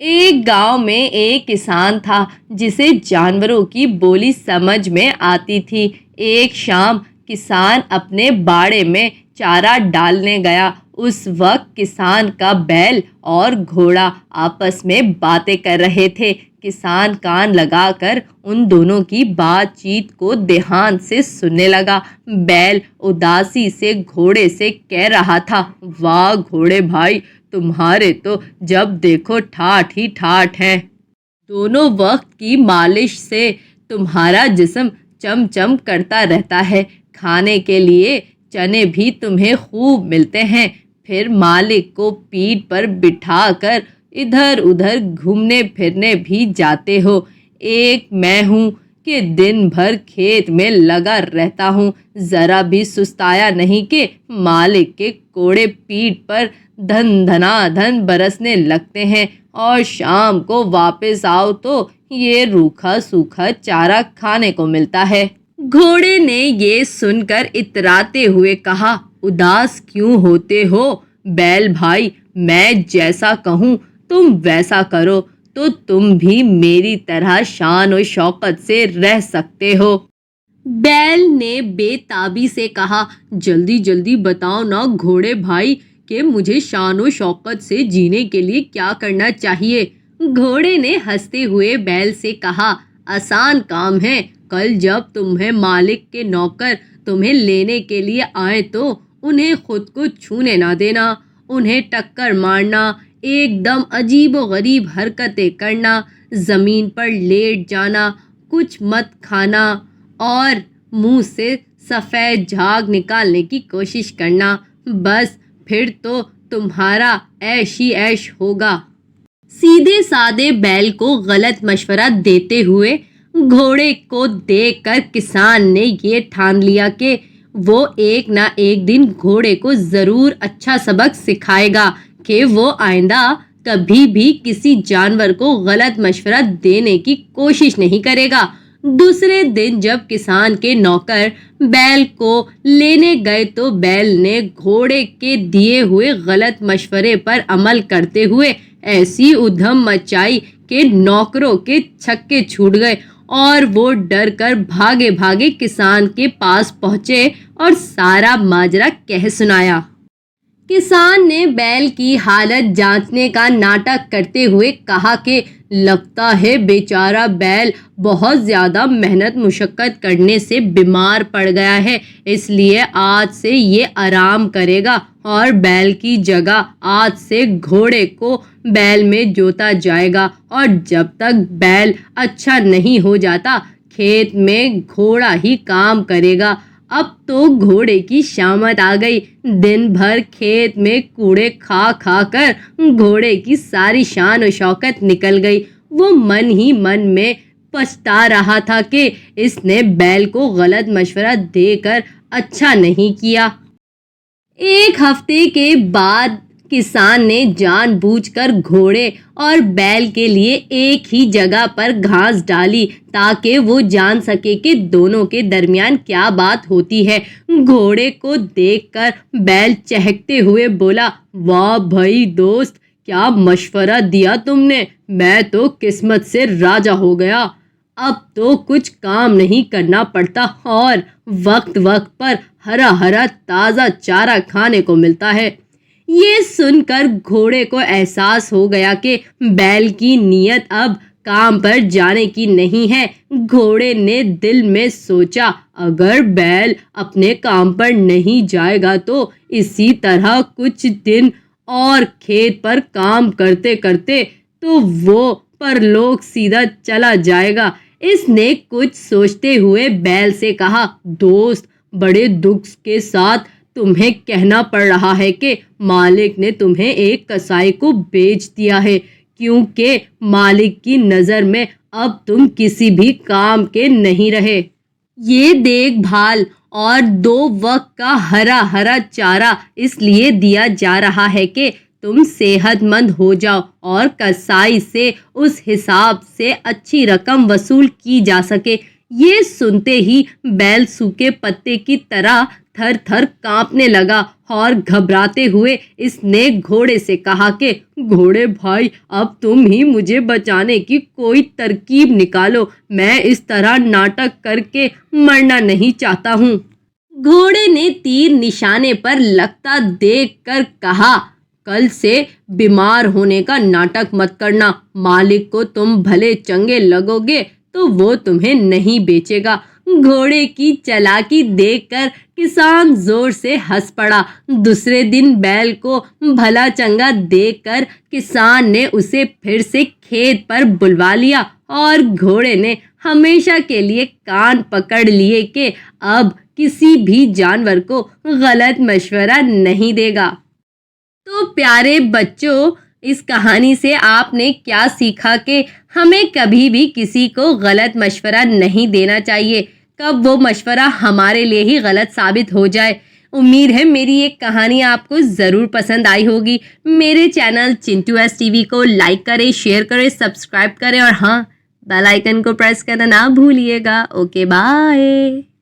ایک گاؤں میں ایک کسان تھا جسے جانوروں کی بولی سمجھ میں آتی تھی۔ ایک شام کسان اپنے باڑے میں چارہ ڈالنے گیا۔ اس وقت کسان کا بیل اور گھوڑا آپس میں باتیں کر رہے تھے۔ کسان کان لگا کر ان دونوں کی بات چیت کو دھیان سے سننے لگا۔ بیل اداسی سے گھوڑے سے کہہ رہا تھا، واہ گھوڑے بھائی، تمہارے تو جب دیکھو ٹھاٹھ ہی ٹھاٹھ ہیں۔ دونوں وقت کی مالش سے تمہارا جسم چم چم کرتا رہتا ہے۔ کھانے کے لیے چنے بھی تمہیں خوب ملتے ہیں، پھر مالک کو پیٹھ پر بٹھا کر ادھر ادھر گھومنے پھرنے بھی جاتے ہو۔ ایک میں ہوں کہ دن بھر کھیت میں لگا رہتا ہوں، ذرا بھی سستایا نہیں کہ مالک کے کوڑے پیٹھ پر دھن دھنا دھن برسنے لگتے ہیں، اور شام کو واپس آؤ تو یہ روکھا سوکھا چارہ کھانے کو ملتا ہے۔ گھوڑے نے یہ سن کر اتراتے ہوئے کہا، اداس کیوں ہوتے ہو بیل بھائی، میں جیسا کہوں تم ویسا کرو تو تم بھی میری طرح شان و شوکت سے رہ سکتے ہو۔ بیل نے بے تابی سے کہا، جلدی جلدی بتاؤ نا گھوڑے بھائی کہ مجھے شان و شوکت سے جینے کے لیے کیا کرنا چاہیے۔ گھوڑے نے ہنستے ہوئے بیل سے کہا، آسان کام ہے، کل جب تمہیں مالک کے نوکر تمہیں لینے کے لیے آئیں تو انہیں خود کو چھونے نہ دینا، انہیں ٹکر مارنا، ایک دم عجیب و غریب حرکتیں کرنا، زمین پر لیٹ جانا، کچھ مت کھانا اور منہ سے سفید جھاگ نکالنے کی کوشش کرنا، بس پھر تو تمہارا عیش ہی عیش ہوگا۔ سیدھے سادے بیل کو غلط مشورہ دیتے ہوئے گھوڑے کو دیکھ کر کسان نے یہ ٹھان لیا کہ وہ ایک نہ ایک دن گھوڑے کو ضرور اچھا سبق سکھائے گا کہ وہ آئندہ کبھی بھی کسی جانور کو غلط مشورہ دینے کی کوشش نہیں کرے گا۔ دوسرے دن جب کسان کے نوکر بیل کو لینے گئے تو بیل نے گھوڑے کے دیے ہوئے غلط مشورے پر عمل کرتے ہوئے ایسی ادھم مچائی کہ نوکروں کے چھکے چھوٹ گئے اور وہ ڈر کر بھاگے بھاگے کسان کے پاس پہنچے اور سارا ماجرا کہہ سنایا۔ کسان نے بیل کی حالت جانچنے کا ناٹک کرتے ہوئے کہا کہ لگتا ہے بیچارہ بیل بہت زیادہ محنت مشقت کرنے سے بیمار پڑ گیا ہے، اس لیے آج سے یہ آرام کرے گا اور بیل کی جگہ آج سے گھوڑے کو بیل میں جوتا جائے گا، اور جب تک بیل اچھا نہیں ہو جاتا کھیت میں گھوڑا ہی کام کرے گا۔ اب تو گھوڑے کی شامت آ گئی۔ دن بھر کھیت میں کوڑے کھا کھا کر گھوڑے کی ساری شان و شوکت نکل گئی۔ وہ من ہی من میں پچھتا رہا تھا کہ اس نے بیل کو غلط مشورہ دے کر اچھا نہیں کیا۔ ایک ہفتے کے بعد کسان نے جان بوجھ کر گھوڑے اور بیل کے لیے ایک ہی جگہ پر گھاس ڈالی تاکہ وہ جان سکے کہ دونوں کے درمیان کیا بات ہوتی ہے۔ گھوڑے کو دیکھ کر بیل چہکتے ہوئے بولا، واہ بھائی دوست، کیا مشورہ دیا تم نے، میں تو قسمت سے راضی ہو گیا۔ اب تو کچھ کام نہیں کرنا پڑتا اور وقت وقت پر ہرا ہرا تازہ چارہ کھانے کو ملتا ہے۔ یہ سن کر گھوڑے کو احساس ہو گیا کہ بیل کی نیت اب کام پر جانے کی نہیں ہے۔ گھوڑے نے دل میں سوچا، اگر بیل اپنے کام پر نہیں جائے گا تو اسی طرح کچھ دن اور کھیت پر کام کرتے کرتے تو وہ پرلوک سیدھا چلا جائے گا۔ اس نے کچھ سوچتے ہوئے بیل سے کہا، دوست، بڑے دکھ کے ساتھ تمہیں کہنا پڑ رہا ہے کہ مالک نے تمہیں ایک کسائی کو بیچ دیا ہے، کیونکہ مالک کی نظر میں اب تم کسی بھی کام کے نہیں رہے۔ یہ دیکھ بھال اور 2 وقت کا ہرا ہرا چارہ اس لیے دیا جا رہا ہے کہ تم صحت مند ہو جاؤ اور کسائی سے اس حساب سے اچھی رقم وصول کی جا سکے۔ یہ سنتے ہی بیل سوکھے پتے کی طرح تھر تھر کانپنے لگا اور گھبراتے ہوئے اس نے گھوڑے سے کہا کہ گھوڑے بھائی، اب تم ہی مجھے بچانے کی کوئی ترکیب نکالو، میں اس طرح ناٹک کر کے مرنا نہیں چاہتا ہوں۔ گھوڑے نے تیر نشانے پر لگتا دیکھ کر کہا، کل سے بیمار ہونے کا ناٹک مت کرنا، مالک کو تم بھلے چنگے لگو گے تو وہ تمہیں نہیں بیچے گا۔ گھوڑے کی چالاکی دیکھ کر کسان زور سے ہنس پڑا۔ دوسرے دن بیل کو بھلا چنگا دیکھ کر کسان نے اسے پھر سے کھیت پر بلوا لیا اور گھوڑے نے ہمیشہ کے لیے کان پکڑ لیے کہ اب کسی بھی جانور کو غلط مشورہ نہیں دے گا۔ تو پیارے بچوں، اس کہانی سے آپ نے کیا سیکھا کہ ہمیں کبھی بھی کسی کو غلط مشورہ نہیں دینا چاہیے، کب وہ مشورہ ہمارے لیے ہی غلط ثابت ہو جائے۔ امید ہے میری ایک کہانی آپ کو ضرور پسند آئی ہوگی۔ میرے channel Chintu S T V کو لائک کریں، شیئر کریں، سبسکرائب کریں اور ہاں، بیل آئیکن کو پریس کرنا نہ بھولیے گا۔ Okay, bye.